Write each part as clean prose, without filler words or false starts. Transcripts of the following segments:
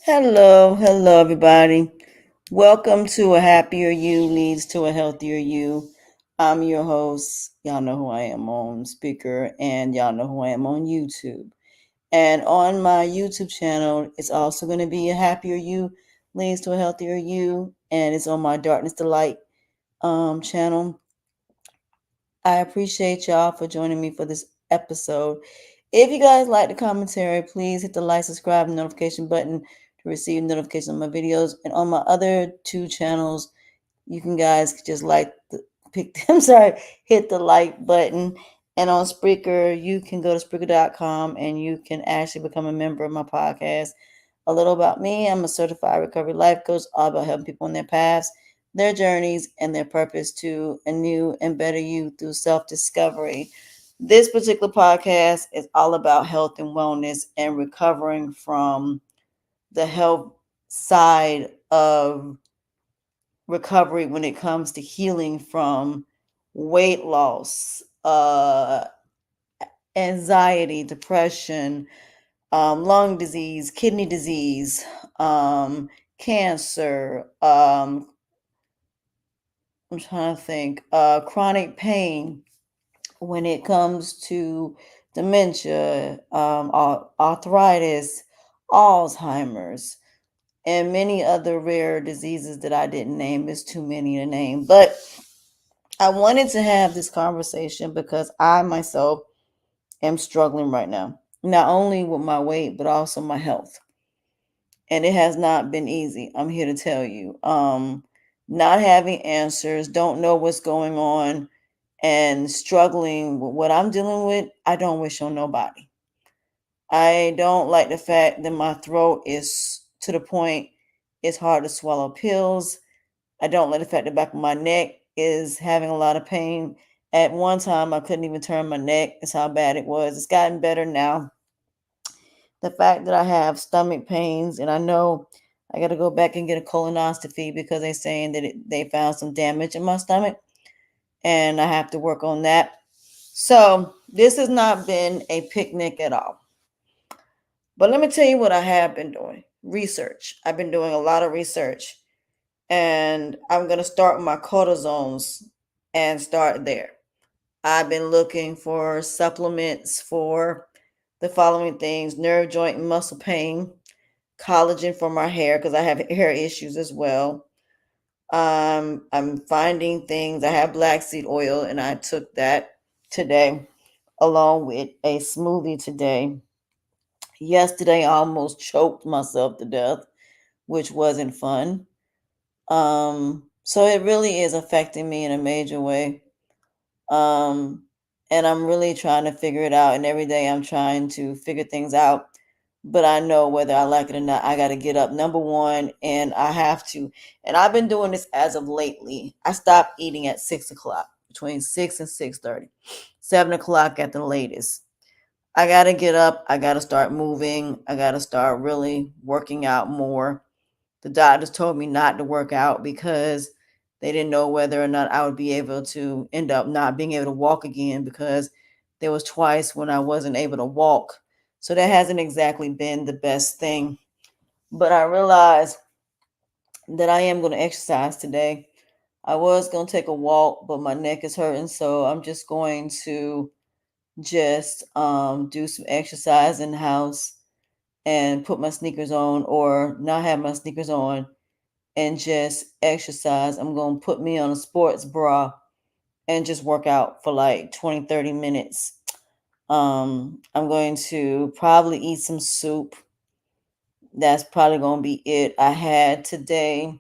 Hello, everybody. Welcome to A Happier You Leads to a Healthier You. I'm your host. Y'all know who I am on speaker, and y'all know who I am on YouTube. And on my YouTube channel, it's also going to be A Happier You Leads to a Healthier You, and it's on my Darkness to Light channel. I appreciate y'all for joining me for this episode. If you guys like the commentary, please hit the like, subscribe, and notification button to receive notifications on my videos. And on my other two channels, you can guys just hit the like button. And on Spreaker, you can go to Spreaker.com and you can actually become a member of my podcast. A little about me: I'm a certified recovery life coach, all about helping people on their paths, their journeys, and their purpose to a new and better you through self discovery. This particular podcast is all about health and wellness and recovering from the health side of recovery when it comes to healing from weight loss, anxiety, depression, lung disease, kidney disease, cancer. I'm trying to think. Chronic pain when it comes to dementia, arthritis, Alzheimer's, and many other rare diseases that I didn't name. It's too many to name. But I wanted to have this conversation because I myself am struggling right now, not only with my weight, but also my health. And it has not been easy. I'm here to tell you. Not having answers, don't know what's going on, and struggling with what I'm dealing with, I don't wish on nobody. I don't like the fact that my throat is to the point it's hard to swallow pills. I don't like the fact the back of my neck is having a lot of pain. At one time, I couldn't even turn my neck. That's how bad it was. It's gotten better now. The fact that I have stomach pains, and I know I got to go back and get a colonoscopy because they're saying that they found some damage in my stomach, and I have to work on that. So this has not been a picnic at all. But let me tell you what I have been doing. Research. I've been doing a lot of research. And I'm going to start with my cortisones and start there. I've been looking for supplements for the following things: nerve, joint, and muscle pain, collagen for my hair because I have hair issues as well. I'm finding things. I have black seed oil, and I took that today along with a smoothie today. Yesterday, I almost choked myself to death, which wasn't fun. So it really is affecting me in a major way. Um, and I'm really trying to figure it out. And every day I'm trying to figure things out. But I know whether I like it or not, I got to get up. Number one, and I have to. And I've been doing this as of lately. I stopped eating at 6 o'clock, between 6 and 6:30, 7 o'clock at the latest. I got to get up. I got to start moving. I got to start really working out more. The doctors told me not to work out because they didn't know whether or not I would be able to end up not being able to walk again, because there was twice when I wasn't able to walk. So that hasn't exactly been the best thing. But I realized that I am going to exercise today. I was going to take a walk, but my neck is hurting, so I'm just going to do some exercise in the house and put my sneakers on, or not have my sneakers on, and just exercise. I'm going to put me on a sports bra and just work out for like 20, 30 minutes. I'm going to probably eat some soup. That's probably going to be it. I had today,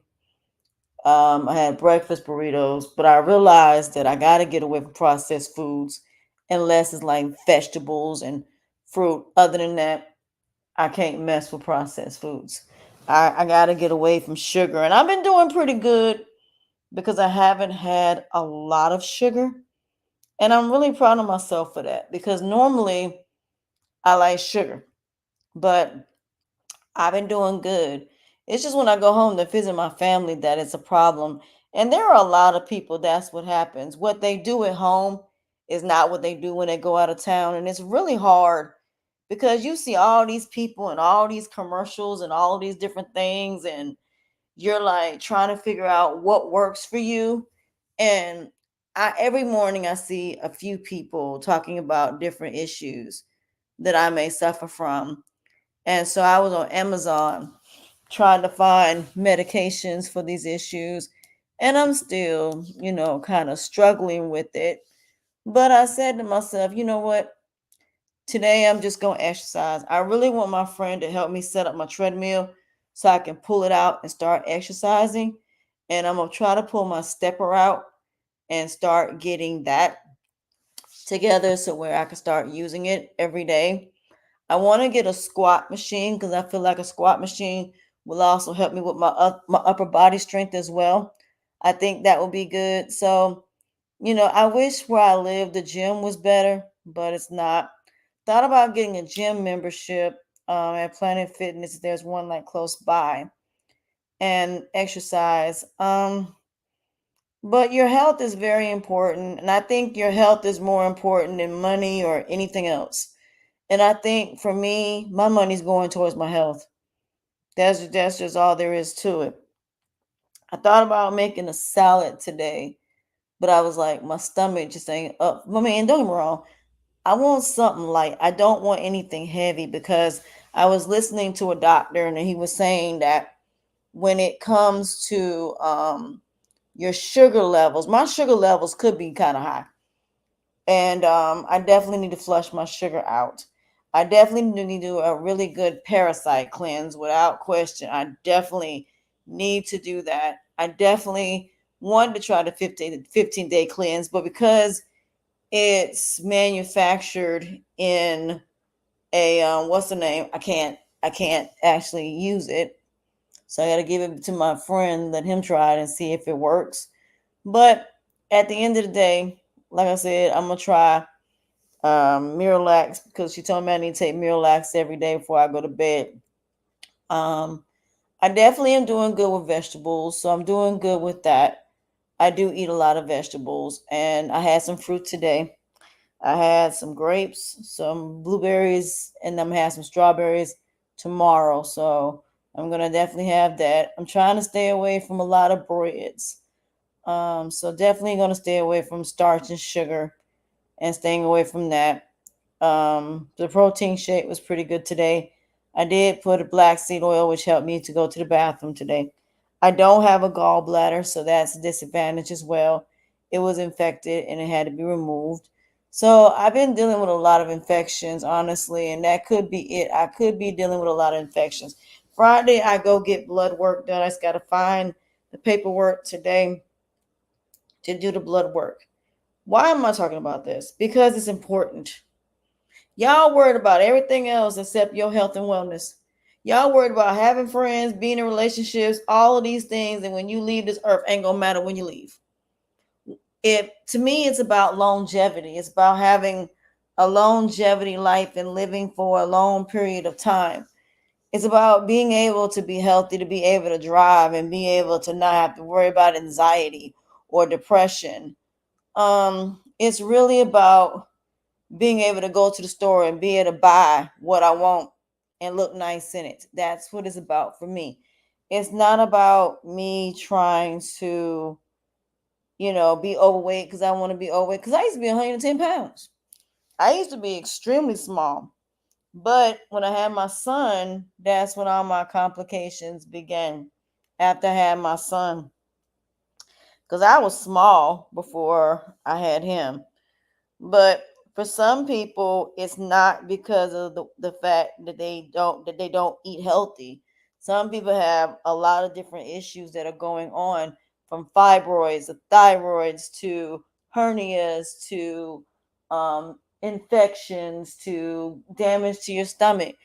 I had breakfast burritos, but I realized that I got to get away from processed foods unless it's like vegetables and fruit. Other than that, I can't mess with processed foods. I got to get away from sugar. And I've been doing pretty good because I haven't had a lot of sugar. And I'm really proud of myself for that, because normally I like sugar, but I've been doing good. It's just when I go home to visit my family that it's a problem. And there are a lot of people, that's what happens. What they do at home is not what they do when they go out of town. And it's really hard because you see all these people and all these commercials and all these different things, and you're like trying to figure out what works for you. And every morning I see a few people talking about different issues that I may suffer from. And so I was on Amazon trying to find medications for these issues. And I'm still, kind of struggling with it. But I said to myself, you know what? Today I'm just going to exercise. I really want my friend to help me set up my treadmill so I can pull it out and start exercising. And I'm going to try to pull my stepper out and start getting that together so where I can start using it every day. I want to get a squat machine because I feel like a squat machine will also help me with my upper body strength as well. I think that would be good. So, I wish where I live the gym was better, but it's not. Thought about getting a gym membership at Planet Fitness. There's one like close by, and exercise. But your health is very important, and I think your health is more important than money or anything else. And I think for me, my money's going towards my health. That's just all there is to it. I thought about making a salad today, but I was like, my stomach just ain't up. I mean, don't get me wrong. I want something light. I don't want anything heavy because I was listening to a doctor and he was saying that when it comes to your sugar levels, my sugar levels could be kind of high. And I definitely need to flush my sugar out. I definitely need to do a really good parasite cleanse without question. I definitely need to do that. I definitely wanted to try the 15-day cleanse, but because it's manufactured in a what's the name? I can't actually use it. So I got to give it to my friend, let him try it and see if it works. But at the end of the day, like I said, I'm gonna try Miralax because she told me I need to take Miralax every day before I go to bed. Um, I definitely am doing good with vegetables, so I'm doing good with that. I do eat a lot of vegetables, and I had some fruit today. I had some grapes, some blueberries, and I'm gonna have some strawberries tomorrow. So I'm gonna definitely have that. I'm trying to stay away from a lot of breads. So definitely gonna stay away from starch and sugar and staying away from that. The protein shake was pretty good today. I did put a black seed oil, which helped me to go to the bathroom today. I don't have a gallbladder, so that's a disadvantage as well. It was infected and it had to be removed. So I've been dealing with a lot of infections, honestly, and that could be it. I could be dealing with a lot of infections. Friday, I go get blood work done. I just got to find the paperwork today to do the blood work. Why am I talking about this? Because it's important. Y'all worried about everything else except your health and wellness. Y'all worried about having friends, being in relationships, all of these things, and when you leave this earth, ain't gonna matter when you leave. It to me, it's about longevity. It's about having a longevity life and living for a long period of time. It's about being able to be healthy, to be able to drive, and be able to not have to worry about anxiety or depression. It's really about being able to go to the store and be able to buy what I want and look nice in it. That's what it's about for me. It's not about me trying to, be overweight because I want to be overweight. Because I used to be 110 pounds. I used to be extremely small. But when I had my son, that's when all my complications began. After I had my son, because I was small before I had him. But for some people, it's not because of the fact that they don't eat healthy. Some people have a lot of different issues that are going on, from fibroids to thyroids to hernias to infections to damage to your stomach.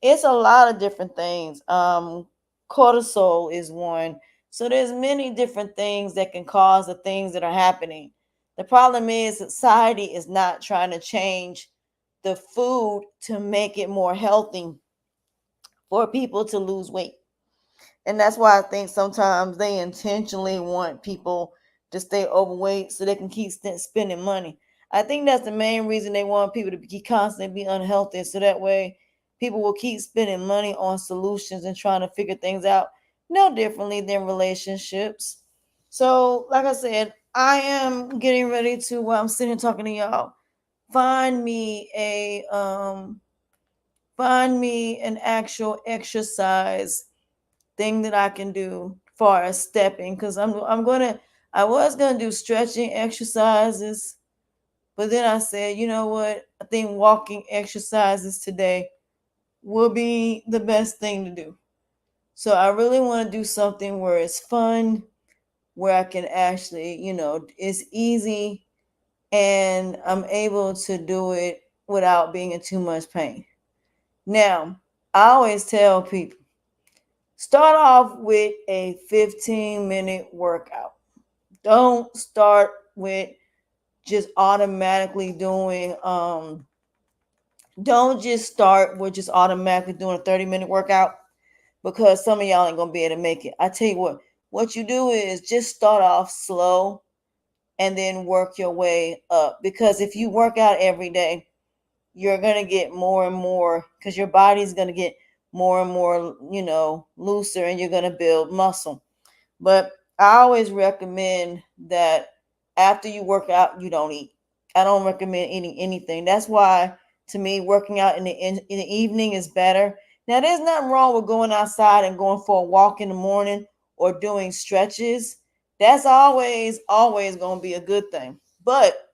It's a lot of different things. Cortisol is one. So there's many different things that can cause the things that are happening. The problem is society is not trying to change the food to make it more healthy for people to lose weight. And that's why I think sometimes they intentionally want people to stay overweight so they can keep spending money. I think that's the main reason they want people to be constantly be unhealthy, so that way People will keep spending money on solutions and trying to figure things out no differently than relationships. So, like I said, I am getting ready to, while I'm sitting talking to y'all, find me a find me an actual exercise thing that I can do far as stepping, because I was gonna do stretching exercises, but then I said, you know what? I think walking exercises today will be the best thing to do. So I really want to do something where it's fun, where I can actually, it's easy and I'm able to do it without being in too much pain. Now, I always tell people, start off with a 15-minute workout. Don't start with just automatically doing don't just start with just automatically doing a 30-minute workout, because some of y'all ain't gonna be able to make it. I tell you what you do is just start off slow and then work your way up. Because if you work out every day, you're gonna get more and more, because your body's gonna get more and more, looser, and you're gonna build muscle. But I always recommend that after you work out, you don't eat. I don't recommend eating anything. That's why, to me, working out in the evening is better. Now, there's nothing wrong with going outside and going for a walk in the morning or doing stretches. That's always going to be a good thing. But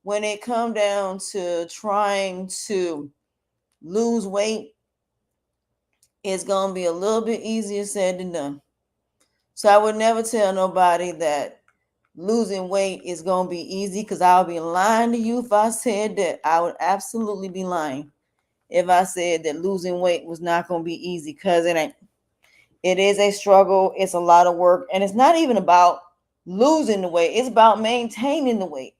when it comes down to trying to lose weight, it's going to be a little bit easier said than done. So I would never tell nobody that losing weight is going to be easy, because I'll be lying to you if I said that. I would absolutely be lying if I said that losing weight was not going to be easy, because it ain't. It is a struggle. It's a lot of work. And it's not even about losing the weight, it's about maintaining the weight.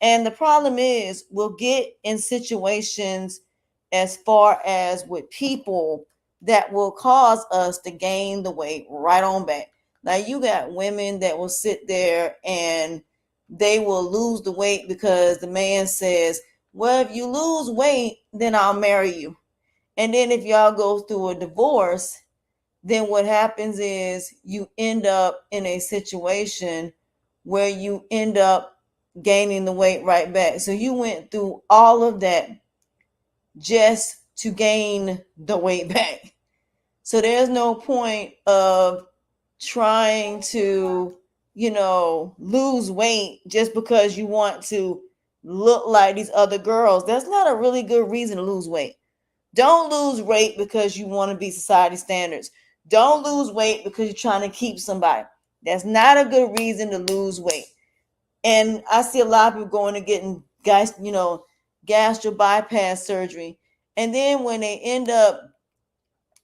And the problem is, we'll get in situations as far as with people that will cause us to gain the weight right on back. Now, you got women that will sit there and they will lose the weight because the man says, well, if you lose weight, then I'll marry you. And then if y'all go through a divorce, then what happens is you end up in a situation where you end up gaining the weight right back. So you went through all of that just to gain the weight back. So there's no point of trying to, lose weight just because you want to look like these other girls. That's not a really good reason to lose weight. Don't lose weight because you want to be society standards. Don't lose weight because you're trying to keep somebody. That's not a good reason to lose weight. And I see a lot of people going to getting gastro bypass surgery. And then when they end up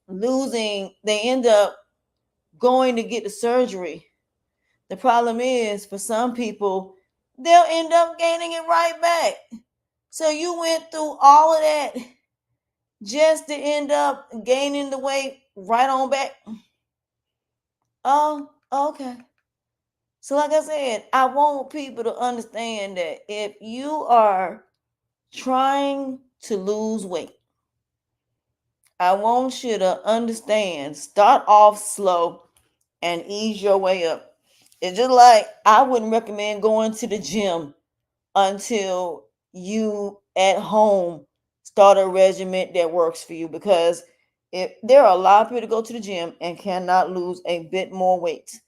they end up going to get the surgery. The problem is, for some people, they'll end up gaining it right back. So you went through all of that just to end up gaining the weight right on back. Oh, okay. So, like I said, I want people to understand that if you are trying to lose weight, I want you to understand, start off slow and ease your way up. It's just like I wouldn't recommend going to the gym until you at home start a regimen that works for you, because if there are a lot of people that go to the gym and cannot lose a bit more weight.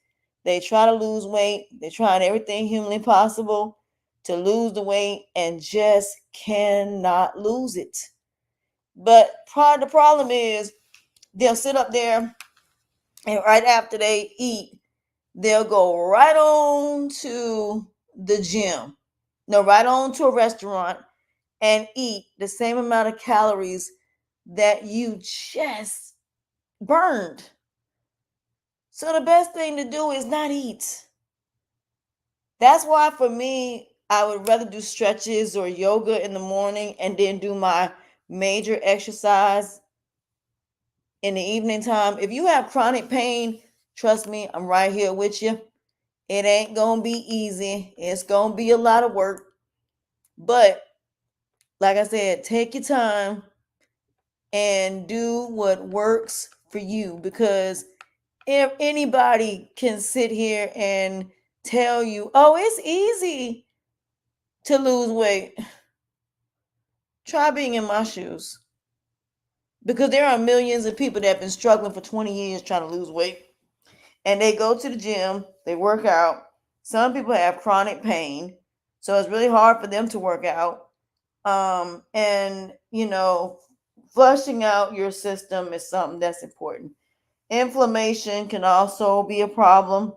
They try to lose weight, they're trying everything humanly possible to lose the weight and just cannot lose it. But part of the problem is, they'll sit up there and right after they eat, they'll go right on to the gym, no, right on to a restaurant and eat the same amount of calories that you just burned. So the best thing to do is not eat. That's why for me, I would rather do stretches or yoga in the morning and then do my major exercise in the evening time. If you have chronic pain, trust me, I'm right here with you. It ain't gonna be easy. It's gonna be a lot of work. But like I said, take your time and do what works for you, because if anybody can sit here and tell you, oh, it's easy to lose weight, try being in my shoes, because there are millions of people that have been struggling for 20 years trying to lose weight, and they go to the gym, they work out. Some people have chronic pain, so it's really hard for them to work out. And flushing out your system is something that's important. Inflammation can also be a problem.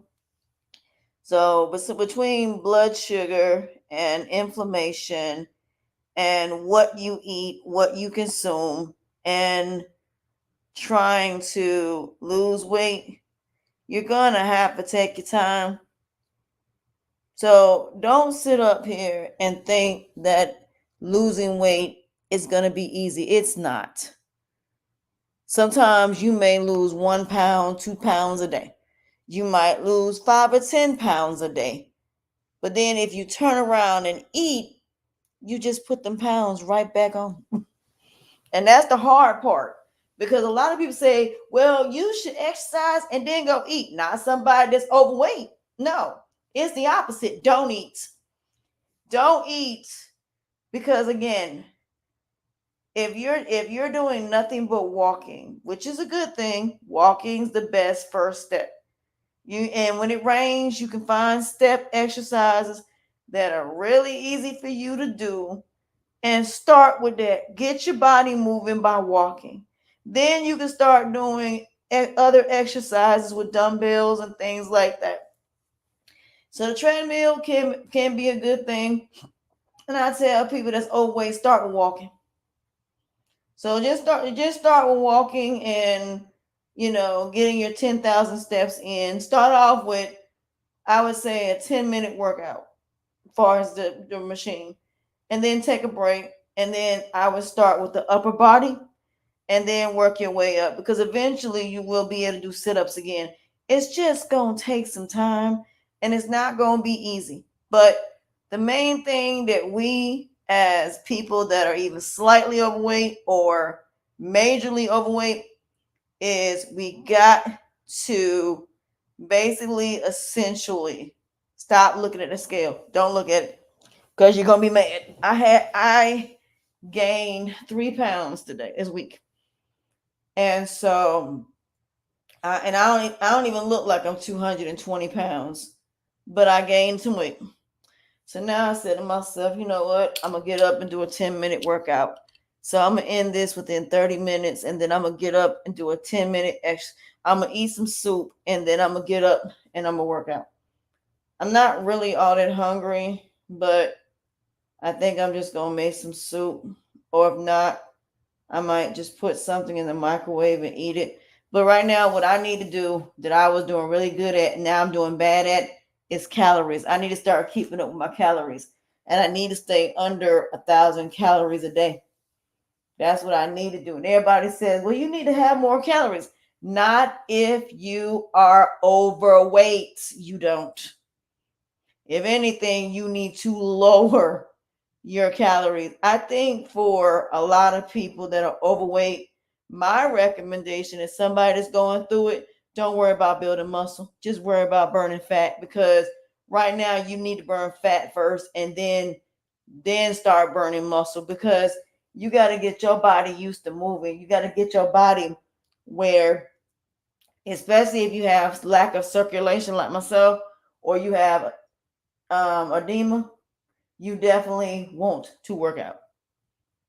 So between blood sugar and inflammation and what you eat, what you consume, and trying to lose weight, you're going to have to take your time. So don't sit up here and think that losing weight is going to be easy. It's not. Sometimes you may lose 1 pound, 2 pounds a day. You might lose 5 or 10 pounds a day. But then if you turn around and eat, you just put them pounds right back on. And that's the hard part, because a lot of people say, well, you should exercise and then go eat. Not somebody that's overweight. No, it's the opposite. Don't eat. Don't eat, because again, if you're doing nothing but walking, which is a good thing, walking's the best first step. And when it rains, you can find step exercises that are really easy for you to do, and start with that. Get your body moving by walking. Then you can start doing other exercises with dumbbells and things like that. So the treadmill can be a good thing. And I tell people that's overweight, start with walking. So just start with walking, and getting your 10,000 steps in. Start off with, I would say, a 10-minute workout as far as the machine, and then take a break, and then I would start with the upper body, and then work your way up, because eventually you will be able to do sit-ups again. It's just going to take some time, and it's not going to be easy. But the main thing that we, as people that are even slightly overweight or majorly overweight, is we got to basically essentially stop looking at the scale. Don't look at it, because you're gonna be mad. I gained 3 pounds today this week, and so I don't even look like I'm 220 pounds, but I gained some weight. So now I said to myself, you know what? I'm gonna get up and do a 10-minute workout. So I'm gonna end this within 30 minutes, and then I'm gonna get up and do a 10-minute extra. I'm gonna eat some soup, and then I'm gonna get up and I'm gonna work out. I'm not really all that hungry, but I think I'm just gonna make some soup, or if not, I might just put something in the microwave and eat it. But right now, what I need to do that I was doing really good at, and now I'm doing bad at, is calories. I need to start keeping up with my calories, and I need to stay under 1,000 calories a day. That's what I need to do. And everybody says, well, you need to have more calories. Not if you are overweight. You don't. If anything, you need to lower your calories. I think for a lot of people that are overweight, my recommendation is somebody that's going through it, don't worry about building muscle. Just worry about burning fat, because right now you need to burn fat first, and then start burning muscle, because you got to get your body used to moving. You got to get your body where, especially if you have lack of circulation like myself, or you have edema, you definitely want to work out.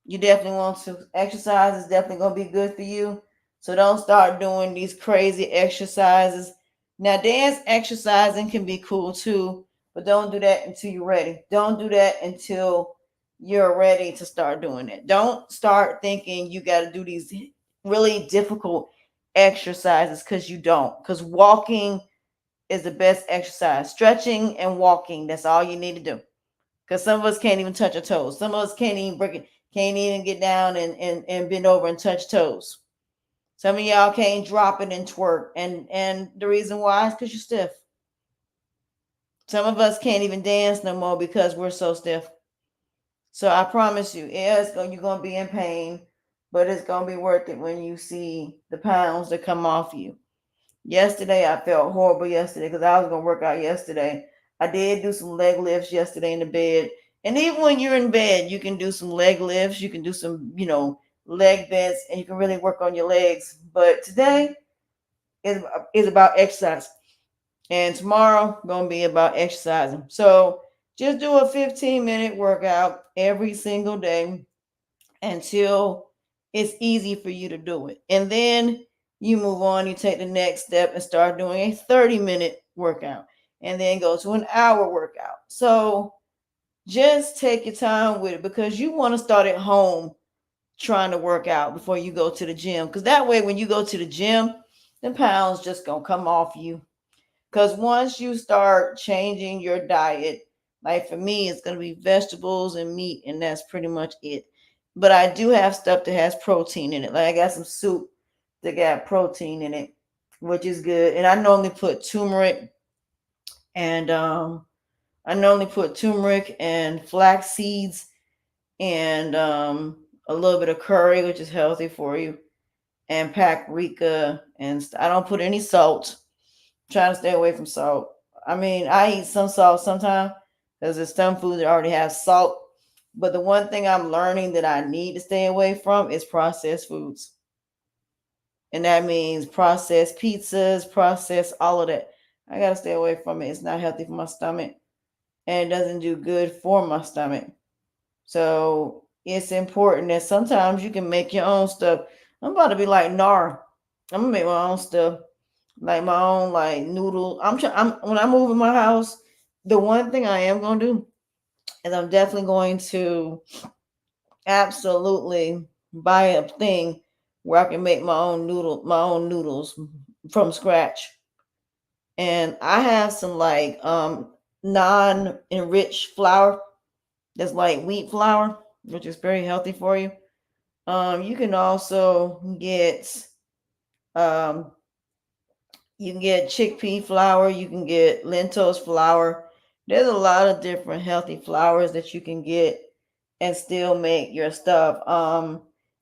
You definitely want to exercise. Is definitely going to be good for you. So don't start doing these crazy exercises. Now, dance exercising can be cool too, but don't do that until you're ready. Don't do that until you're ready to start doing it. Don't start thinking you got to do these really difficult exercises, because you don't. Because walking is the best exercise. Stretching and walking, that's all you need to do. Because some of us can't even touch our toes. Some of us can't even break it, can't even get down and bend over and touch toes. Some of y'all can't drop it and twerk. And the reason why is because you're stiff. Some of us can't even dance no more because we're so stiff. So I promise you, yes, you're gonna be in pain. but it's gonna be worth it when you see the pounds that come off you. Yesterday, I felt horrible yesterday because I was gonna work out yesterday. I did do some leg lifts yesterday in the bed, and even when you're in bed, you can do some leg lifts. You can do some, leg bends, and you can really work on your legs. But today is about exercise, and tomorrow gonna be about exercising. So just do a 15-minute workout every single day until it's easy for you to do it. And then you move on, you take the next step and start doing a 30-minute workout and then go to an hour workout. So just take your time with it because you want to start at home trying to work out before you go to the gym. Because that way, when you go to the gym, the pounds just gonna come off you. Because once you start changing your diet, like for me, it's going to be vegetables and meat, and that's pretty much it. But I do have stuff that has protein in it. Like I got some soup that got protein in it, which is good. And and I normally put turmeric and flax seeds and a little bit of curry, which is healthy for you, and paprika, and I don't put any salt. Trying to stay away from salt. I mean, I eat some salt sometimes because there's some foods that already have salt. But the one thing I'm learning that I need to stay away from is processed foods. And that means processed pizzas, processed all of that. I got to stay away from it. It's not healthy for my stomach and it doesn't do good for my stomach. So it's important that sometimes you can make your own stuff. I'm about to be like Nara. I'm gonna make my own stuff, like my own like noodle. I'm when I move in my house. The one thing I am gonna do is I'm definitely going to absolutely buy a thing where I can make my own noodles from scratch. And I have some like non-enriched flour that's like wheat flour, which is very healthy for you. You can also um, get chickpea flour, you can get lentils flour. There's a lot of different healthy flours that you can get and still make your stuff.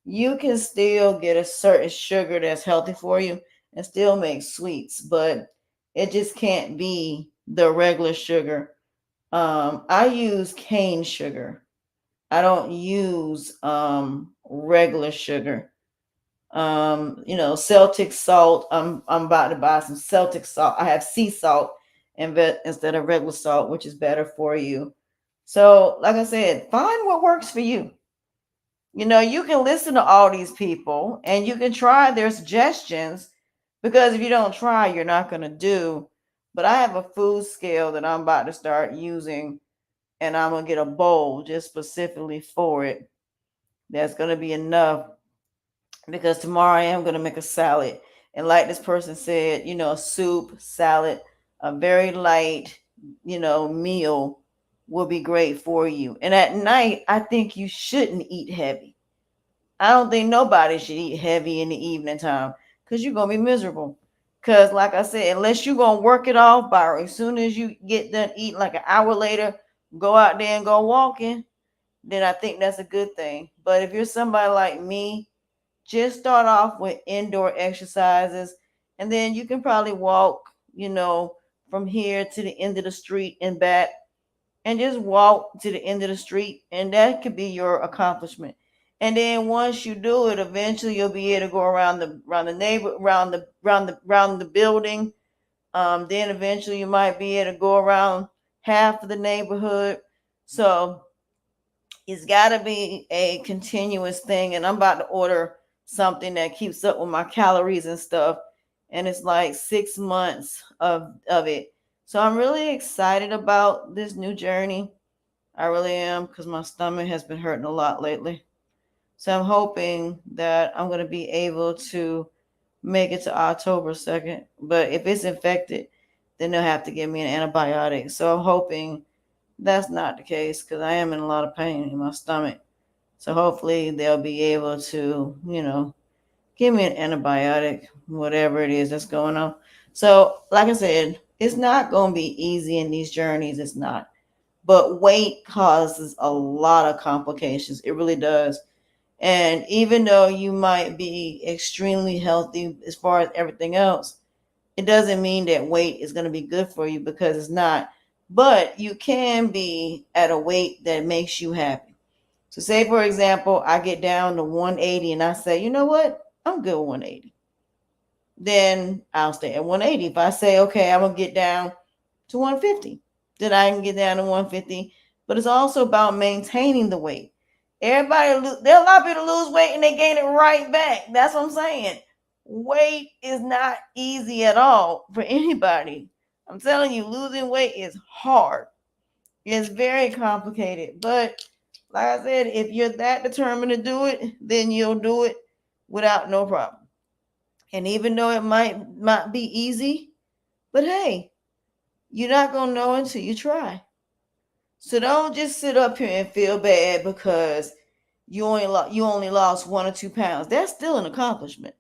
You can still get a certain sugar that's healthy for you and still make sweets, but it just can't be the regular sugar. I use cane sugar. I don't use regular sugar. Celtic salt. I'm about to buy some Celtic salt. I have sea salt instead of regular salt, which is better for you. So, like I said, find what works for you. You can listen to all these people and you can try their suggestions because if you don't try, you're not going to do. But I have a food scale that I'm about to start using and I'm going to get a bowl just specifically for it. That's going to be enough because tomorrow I am going to make a salad. And like this person said, soup, salad, a very light, meal will be great for you. And at night, I think you shouldn't eat heavy. I don't think nobody should eat heavy in the evening time because you're going to be miserable. Because, like I said, unless you're going to work it off by as soon as you get done eating, like an hour later, go out there and go walking, then I think that's a good thing. But if you're somebody like me, just start off with indoor exercises and then you can probably walk, from here to the end of the street and back and just walk to the end of the street and that could be your accomplishment. And then once you do it, eventually you'll be able to go around the neighbor around the building. Then eventually you might be able to go around half of the neighborhood. So it's got to be a continuous thing. And I'm about to order something that keeps up with my calories and stuff. And it's like 6 months of it. So I'm really excited about this new journey. I really am because my stomach has been hurting a lot lately. So I'm hoping that I'm going to be able to make it to October 2nd. But if it's infected, then they'll have to give me an antibiotic. So I'm hoping that's not the case because I am in a lot of pain in my stomach. So hopefully they'll be able to, give me an antibiotic, whatever it is that's going on. So, like I said, it's not going to be easy in these journeys. It's not. But weight causes a lot of complications. It really does. And even though you might be extremely healthy as far as everything else, it doesn't mean that weight is going to be good for you, because it's not. But you can be at a weight that makes you happy. So, say for example, I get down to 180 and I say, you know what? I'm good with 180. Then I'll stay at 180. If I say, okay, I'm going to get down to 150, then I can get down to 150. But it's also about maintaining the weight. There are a lot of people lose weight and they gain it right back. That's what I'm saying. Weight is not easy at all for anybody. I'm telling you, losing weight is hard. It's very complicated. But like I said, if you're that determined to do it, then you'll do it without no problem. And even though it might not be easy, but hey, you're not gonna know until you try. So don't just sit up here and feel bad because you only lost 1 or 2 pounds. That's still an accomplishment.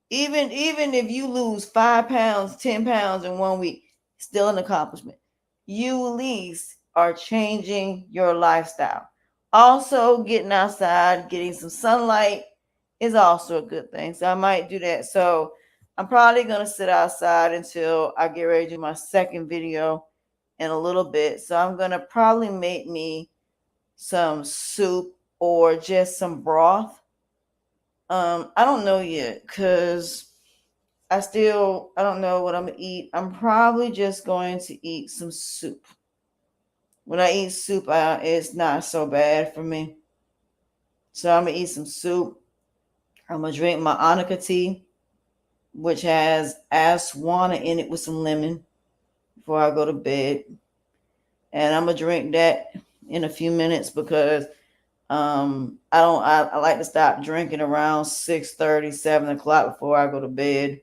Even if you lose 5 pounds, 10 pounds in 1 week, still an accomplishment. You at least are changing your lifestyle. Also, getting outside, getting some sunlight is also a good thing. So I might do that. So I'm probably gonna sit outside until I get ready to do my second video in a little bit. So I'm gonna probably make me some soup or just some broth. I don't know yet because I don't know what I'm gonna eat. I'm probably just going to eat some soup. When I eat soup, it's not so bad for me. So I'm gonna eat some soup. I'm gonna drink my Annika tea, which has aswana in it with some lemon before I go to bed. And I'm gonna drink that in a few minutes because I like to stop drinking around 6:30, 7 o'clock before I go to bed.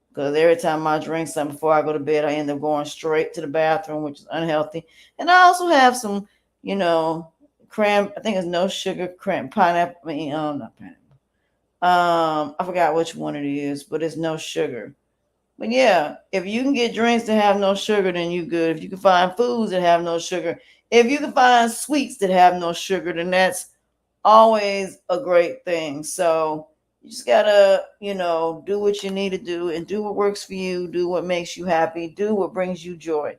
Because every time I drink something before I go to bed, I end up going straight to the bathroom, which is unhealthy. And I also have some, you know, I think it's no sugar pineapple. I mean, not pineapple. I forgot which one it is, but it's no sugar. But yeah, if you can get drinks that have no sugar, then you good. If you can find foods that have no sugar, if you can find sweets that have no sugar, then that's always a great thing. So you just gotta, do what you need to do and do what works for you, do what makes you happy, do what brings you joy.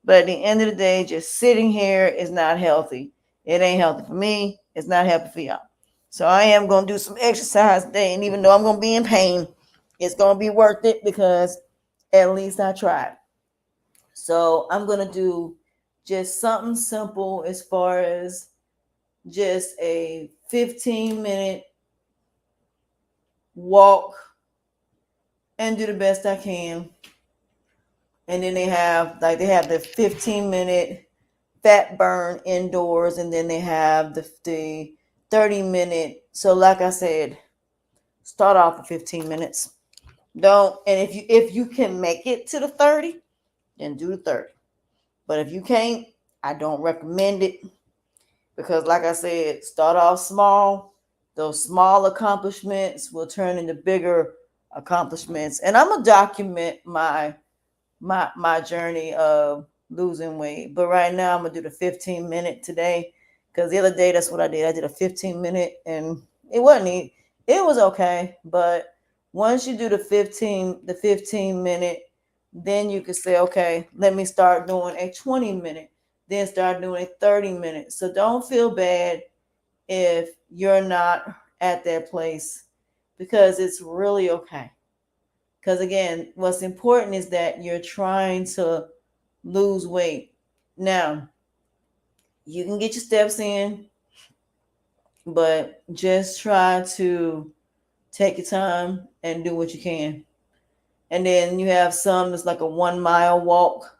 But at the end of the day, just sitting here is not healthy. It ain't healthy for me. It's not healthy for y'all. So I am gonna do some exercise today, and even though I'm gonna be in pain, it's gonna be worth it because at least I tried. So I'm gonna do just something simple as far as just a 15-minute walk and do the best I can. And then they have the 15-minute fat burn indoors, and then they have the 30-minute. So like I said, start off with 15 minutes. Don't and if you can make it to the 30, then do the 30. But if you can't, I don't recommend it because like I said, start off small. Those small accomplishments will turn into bigger accomplishments. And I'm gonna document my journey of losing weight. But right now I'm gonna do the 15-minute today because the other day that's what I did. I did a 15-minute and it was okay. But once you do the 15-minute, then you can say, okay, let me start doing a 20-minute, then start doing a 30-minute. So don't feel bad if you're not at that place because it's really okay. Because again, what's important is that you're trying to lose weight. Now, you can get your steps in, but just try to take your time and do what you can. And then you have some that's like a 1 mile walk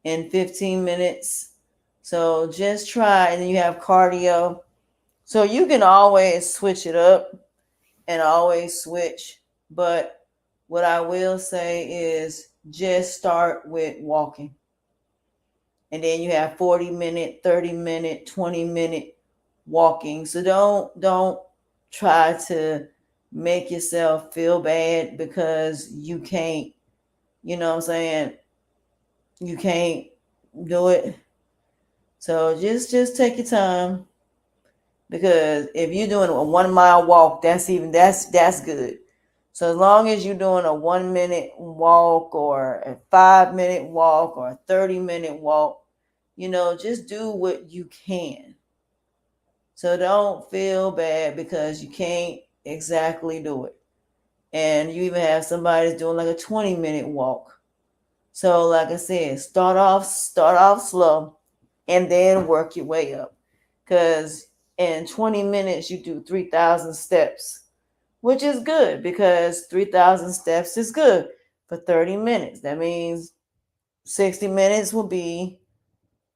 in 15 minutes. So just try, and then you have cardio. So you can always switch it up and always switch. But what I will say is just start with walking. And then you have 40-minute, 30-minute, 20-minute walking. So don't try to make yourself feel bad because you can't, you know what I'm saying? You can't do it. So just take your time because if you're doing a 1 mile walk, that's good. So as long as you're doing a 1 minute walk or a 5 minute walk or a 30 minute walk, just do what you can. So don't feel bad because you can't exactly do it. And you even have somebody that's doing like a 20-minute walk. So like I said, start off slow and then work your way up. Cause in 20 minutes you do 3,000 steps, which is good because 3,000 steps is good for 30 minutes. That means 60 minutes will be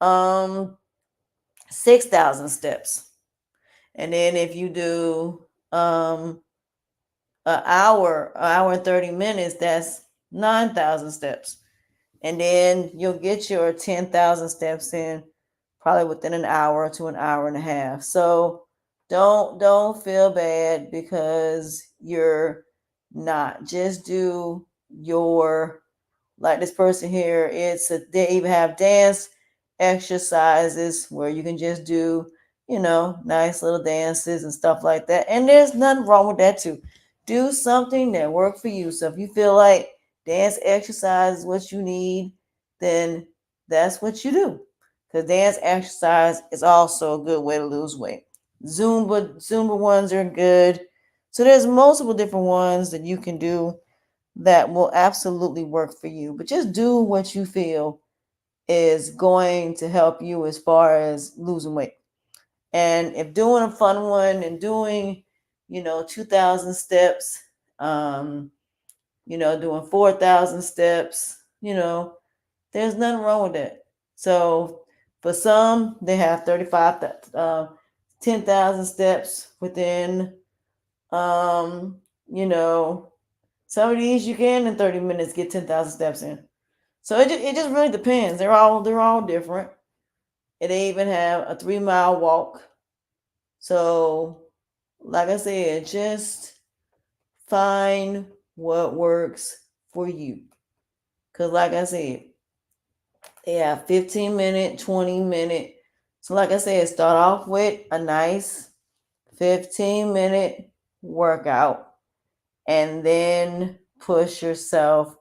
6,000 steps. And then if you do an hour and 30 minutes, that's 9,000 steps. And then you'll get your 10,000 steps in probably within an hour to an hour and a half. So don't feel bad because you're not. Just do your, like this person here, they even have dance exercises where you can just do, nice little dances and stuff like that. And there's nothing wrong with that too. Do something that works for you. So if you feel like dance exercise is what you need, then that's what you do. Because dance exercise is also a good way to lose weight. Zumba ones are good. So there's multiple different ones that you can do that will absolutely work for you. But just do what you feel is going to help you as far as losing weight. And if doing a fun one and doing, 2,000 steps, doing 4,000 steps, there's nothing wrong with that. So for some, they have 10,000 steps within, um, you know, some of these you can in 30 minutes get 10,000 steps in. So it just really depends. They're all different. And they even have a 3 mile walk. So like I said, just find what works for you. Cause like I said, they have 15-minute, 20-minute. So like I said, start off with a nice 15-minute workout and then push yourself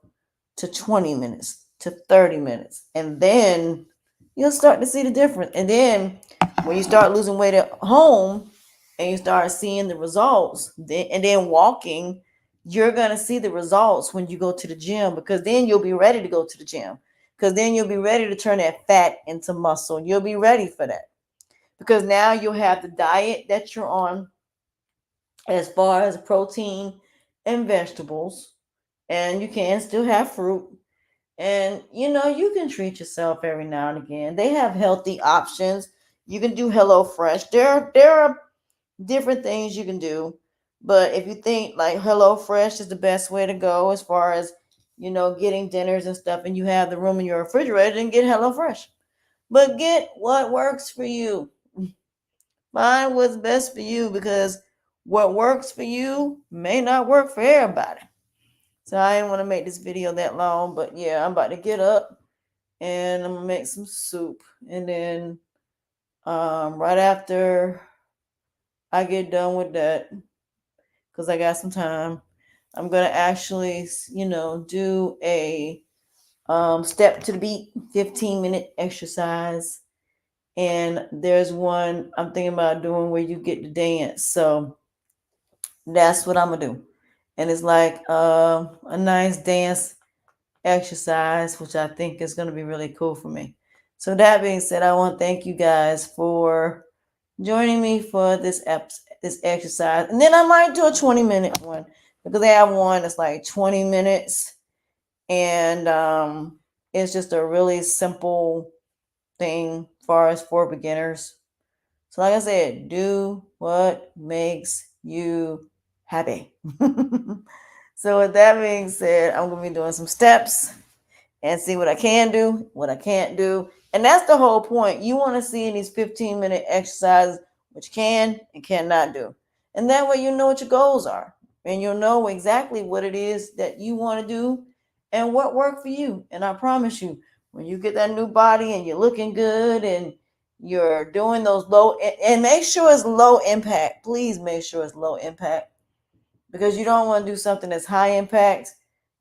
to 20 minutes to 30 minutes. And then you'll start to see the difference. And then when you start losing weight at home and you start seeing the results, and then walking, you're going to see the results when you go to the gym because then you'll be ready to go to the gym. Because then you'll be ready to turn that fat into muscle. You'll be ready for that. Because now you'll have the diet that you're on as far as protein and vegetables. And you can still have fruit. And you can treat yourself every now and again. They have healthy options. You can do HelloFresh. There are different things you can do. But if you think like HelloFresh is the best way to go as far as, getting dinners and stuff, and you have the room in your refrigerator, then get HelloFresh. But get what works for you. Find what's best for you because what works for you may not work for everybody. So I didn't want to make this video that long, but yeah, I'm about to get up and I'm gonna make some soup. And then right after I get done with that, because I got some time, I'm gonna actually, do a step to the beat 15-minute exercise. And there's one I'm thinking about doing where you get to dance. So that's what I'm gonna do. And it's like a nice dance exercise, which I think is going to be really cool for me. So that being said, I want to thank you guys for joining me for this exercise, and then I might do a 20-minute one because they have one that's like 20 minutes, and it's just a really simple thing as far as for beginners. So, like I said, do what makes you happy. So, with that being said, I'm going to be doing some steps and see what I can do, what I can't do. And that's the whole point. You want to see in these 15-minute exercises what you can and cannot do. And that way you know what your goals are. And you'll know exactly what it is that you want to do and what worked for you. And I promise you, when you get that new body and you're looking good and You're doing those low, and make sure it's low impact. Please make sure it's low impact, because you don't want to do something that's high impact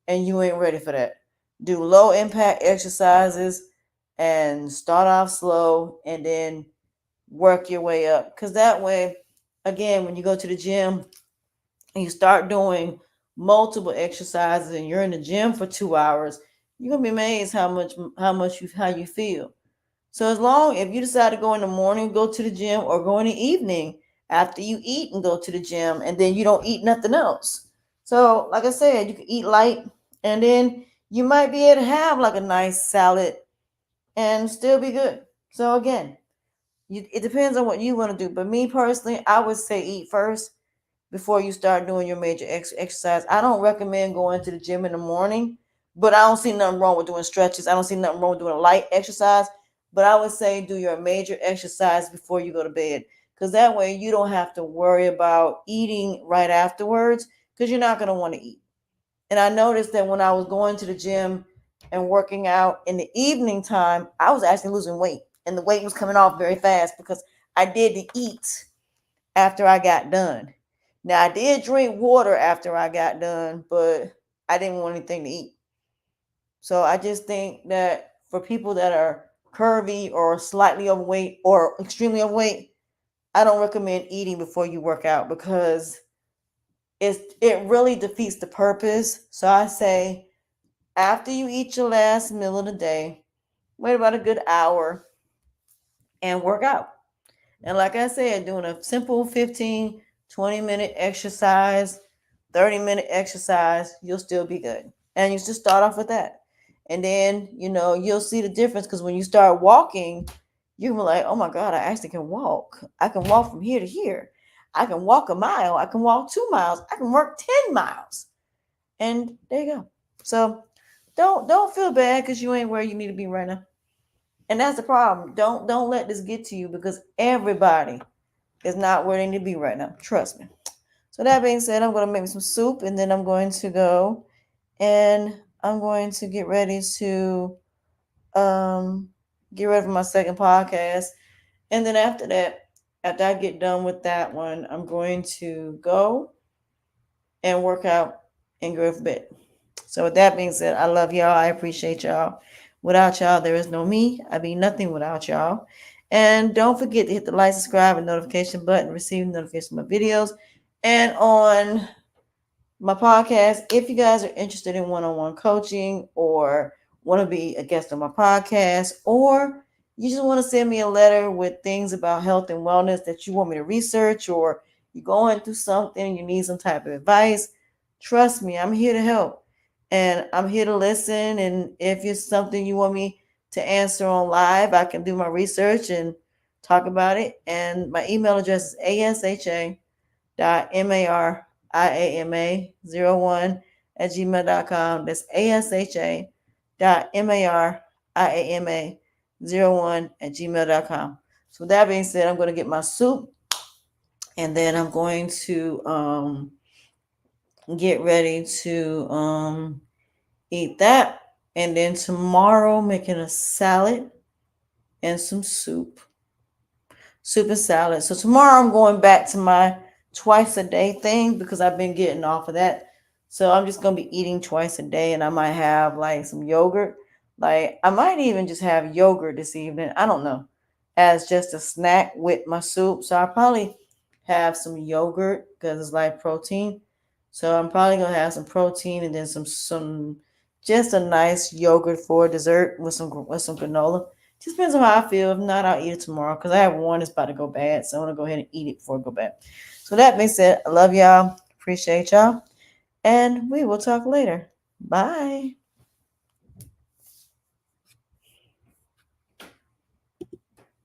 and you ain't ready for that. Do low impact exercises and start off slow and then work your way up. Because that way, again, when you go to the gym and you start doing multiple exercises and you're in the gym for 2 hours, you're gonna be amazed how you feel. So as long if you decide to go in the morning, go to the gym, or go in the evening after you eat and go to the gym, and then you don't eat nothing else. So like I said, you can eat light, and then you might be able to have like a nice salad and still be good. So again, it depends on what you want to do. But me personally, I would say eat first before you start doing your major exercise. I don't recommend going to the gym in the morning, but I don't see nothing wrong with doing stretches. I don't see nothing wrong with doing a light exercise, but I would say do your major exercise before you go to bed, because that way you don't have to worry about eating right afterwards, because you're not going to want to eat. And I noticed that when I was going to the gym and working out in the evening time, I was actually losing weight, and the weight was coming off very fast because I did the eat after I got done. Now I did drink water after I got done, but I didn't want anything to eat. So I just think that for people that are curvy or slightly overweight or extremely overweight, I don't recommend eating before you work out, because it really defeats the purpose. So I say after you eat your last meal of the day, wait about a good hour and work out. And like I said, doing a simple 15, 20-minute exercise, 30-minute exercise, you'll still be good. And you just start off with that. And then, you'll see the difference, because when you start walking, you're like, oh my God, I actually can walk. I can walk from here to here. I can walk a mile. I can walk 2 miles. I can work 10 miles. And there you go. So don't feel bad because you ain't where you need to be right now. And that's the problem. Don't let this get to you, because everybody is not where they need to be right now. Trust me. So that being said, I'm going to make me some soup, and then I'm going to go and I'm going to get ready to get ready for my second podcast. And then after that, after I get done with that one, I'm going to go and work out and go to bed. So with that being said, I love y'all. I appreciate y'all. Without y'all, there is no me. I'd be nothing without y'all. And don't forget to hit the like, subscribe, and notification button, receive notifications of my videos. And on my podcast, if you guys are interested in one-on-one coaching, or want to be a guest on my podcast, or you just want to send me a letter with things about health and wellness that you want me to research, or you're going through something, you need some type of advice, trust me, I'm here to help. And I'm here to listen. And if it's something you want me to answer on live, I can do my research and talk about it. And my email address is asha.mariama01@gmail.com. That's asha.mariama01@gmail.com. So with that being said, I'm going to get my soup, and then I'm going to get ready to eat that. And then tomorrow, making a salad and some soup and salad. So tomorrow I'm going back to my twice a day thing, because I've been getting off of that. So I'm just gonna be eating twice a day, and I might have like some yogurt. Like I might even just have yogurt this evening. I don't know, as just a snack with my soup. So I probably have some yogurt because it's like protein. So I'm probably gonna have some protein, and then some just a nice yogurt for dessert with some granola. Just depends on how I feel. If not, I'll eat it tomorrow, because I have one that's about to go bad. So I want to go ahead and eat it before it go bad. So that being said, I love y'all. Appreciate y'all. And we will talk later. Bye.